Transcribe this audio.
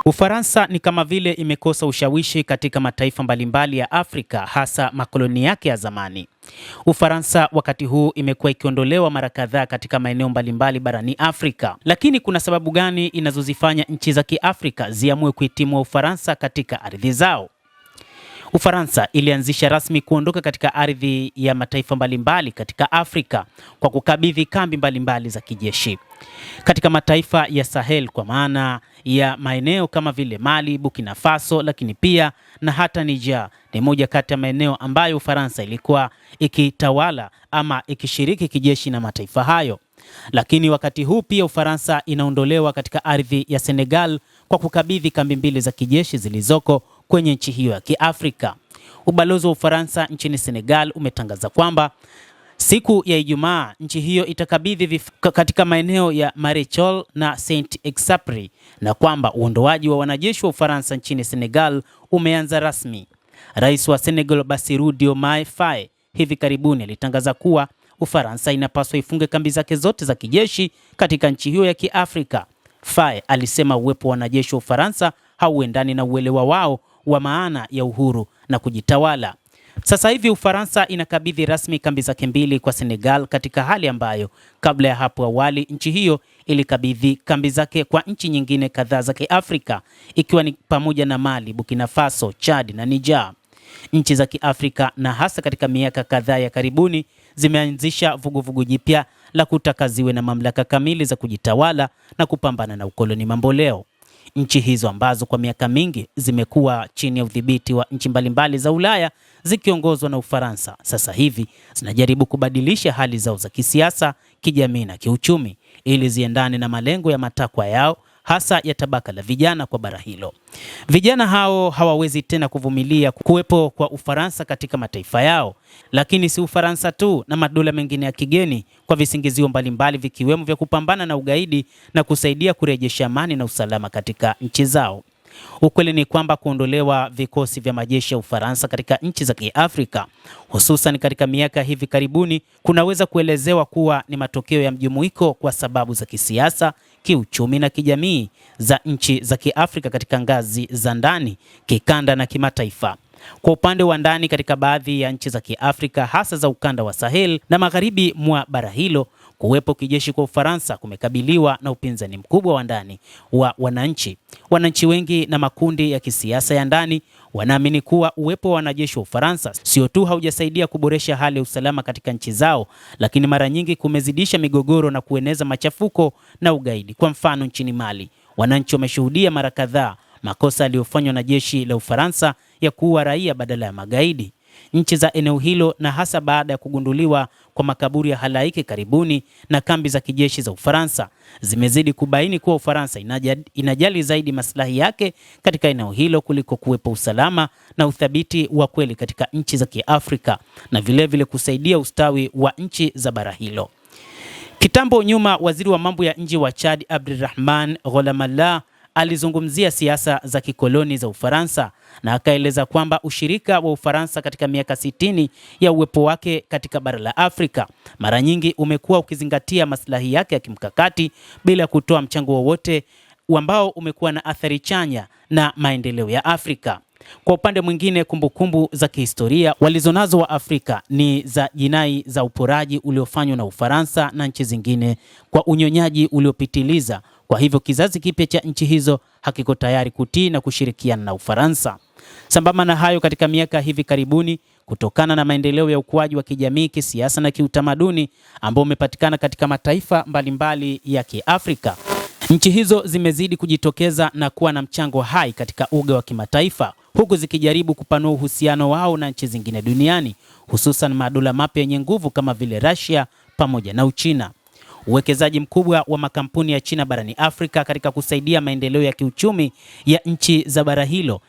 Ufaransa ni kama vile imekosa ushawishi katika mataifa mbalimbali ya Afrika, hasa makoloni yake ya zamani. Ufaransa wakati huu imekuwa ikiondolewa mara kadhaa katika maeneo mbalimbali barani Afrika. Lakini kuna sababu gani inazozifanya nchi za Kiafrika ziamue kuitimua Ufaransa katika ardhi zao? Ufaransa ilianzisha rasmi kuondoka katika ardhi ya mataifa mbalimbali katika Afrika kwa kukabidhi kambi mbalimbali za kijeshi katika mataifa ya Sahel, kwa maana ya maeneo kama vile Mali, Burkina Faso, lakini pia na hata Niger. Ni moja kati ya maeneo ambayo Ufaransa ilikuwa ikitawala ama ikishiriki kijeshi na mataifa hayo. Lakini wakati huu pia Ufaransa inaondolewa katika ardhi ya Senegal kwa kukabidhi kambi mbili za kijeshi zilizoko kwenye nchi hiyo ya Kiafrika. Ubalozi wa Ufaransa nchini Senegal umetangaza kwamba siku ya Ijumaa nchi hiyo itakabidhi katika maeneo ya Marichal na Saint-Exupéry, na kwamba uondoaji wa wanajeshi wa Ufaransa nchini Senegal umeanza rasmi. Rais wa Senegal Bassirou Diomaye Faye hivi karibuni alitangaza kuwa Ufaransa inapaswa ifunge kambi zake zote za kijeshi katika nchi hiyo ya Kiafrika. Faye alisema uwepo wa wanajeshi wa Ufaransa hauendani na uelewa wao wa maana ya uhuru na kujitawala. Sasa hivi Ufaransa inakabidhi rasmi kambi zake mbili kwa Senegal, katika hali ambayo kabla ya hapo awali nchi hiyo ilikabidhi kambi zake kwa nchi nyingine kadhaa za Kiafrika, ikiwa ni pamoja na Mali, Burkina Faso, Chad na Niger. Nchi za Kiafrika na hasa katika miaka kadhaa ya karibuni zimeanzisha vuguvugu jipya la kutaka ziwe na mamlaka kamili za kujitawala na kupambana na ukoloni mamboleo. Nchi hizo ambazo kwa miaka mingi zimekuwa chini ya udhibiti wa nchi mbalimbali za Ulaya zikiongozwa na Ufaransa, sasa hivi zinajaribu kubadilisha hali zao za kisiasa, kijamii na kiuchumi ili ziendane na malengo ya matakwa yao, hasa ya tabaka la vijana kwa bara hilo. Vijana hao hawawezi tena kuvumilia kuwepo kwa Ufaransa katika mataifa yao, lakini si Ufaransa tu, na madola mengine ya kigeni kwa visingizio mbalimbali vikiwemo vya kupambana na ugaidi na kusaidia kurejesha amani na usalama katika nchi zao. Ukweli ni kwamba kuondolewa vikosi vya majeshi ya Ufaransa katika nchi za Kiafrika, hususan katika miaka hivi karibuni, kunaweza kuelezewa kuwa ni matokeo ya mjumuiko kwa sababu za kisiasa, kiuchumi na kijamii za nchi za Kiafrika katika ngazi za ndani, kikanda na kimataifa. Kwa upande wa ndani, katika baadhi ya nchi za Kiafrika hasa za ukanda wa Sahel na magharibi mwa bara hilo, kuwepo kijeshi kwa Ufaransa kumekabiliwa na upinzani mkubwa wa ndani wa wananchi. Wananchi wengi na makundi ya kisiasa ya ndani wanaamini kuwa uwepo wa wanajeshi wa Ufaransa sio tu haujasaidia kuboresha hali ya usalama katika nchi zao, lakini mara nyingi kumezidisha migogoro na kueneza machafuko na ugaidi. Kwa mfano, nchini Mali, wananchi wameshuhudia mara kadhaa makosa yaliyofanywa na jeshi la Ufaransa ya kuua raia badala ya magaidi. Nchi za eneo hilo, na hasa baada ya kugunduliwa kwa makaburi ya halaiki karibuni na kambi za kijeshi za Ufaransa, zimezidi kubaini kuwa Ufaransa inajali zaidi maslahi yake katika eneo hilo kuliko kuwepo usalama na uthabiti wa kweli katika nchi za Kiafrika, na vilevile kusaidia ustawi wa nchi za bara hilo. Kitambo nyuma, waziri wa mambo ya nje wa Chad Abdirahman Gholamalla alizungumzia siasa za kikoloni za Ufaransa na akaeleza kwamba ushirika wa Ufaransa katika miaka 60 ya uwepo wake katika bara la Afrika mara nyingi umekuwa ukizingatia maslahi yake ya kimkakati bila kutoa mchango wowote ambao umekuwa na athari chanya na maendeleo ya Afrika. Kwa upande mwingine, kumbukumbu za kihistoria walizonazo wa Afrika ni za jinai za uporaji uliofanywa na Ufaransa na nchi zingine kwa unyonyaji uliopitiliza. Kwa hivyo kizazi kipya cha nchi hizo hakiko tayari kutii na kushirikiana na Ufaransa. Sambamba na hayo, katika miaka hivi karibuni, kutokana na maendeleo ya ukuaji wa kijamii, kisiasa na kiutamaduni ambao umepatikana katika mataifa mbalimbali ya Kiafrika, nchi hizo zimezidi kujitokeza na kuwa na mchango hai katika uga wa kimataifa, huku zikijaribu kupanua uhusiano wao na nchi zingine duniani, hususan madola mapya yenye nguvu kama vile Russia pamoja na Uchina. Uwekezaji mkubwa wa makampuni ya China barani Afrika katika kusaidia maendeleo ya kiuchumi ya nchi za bara hilo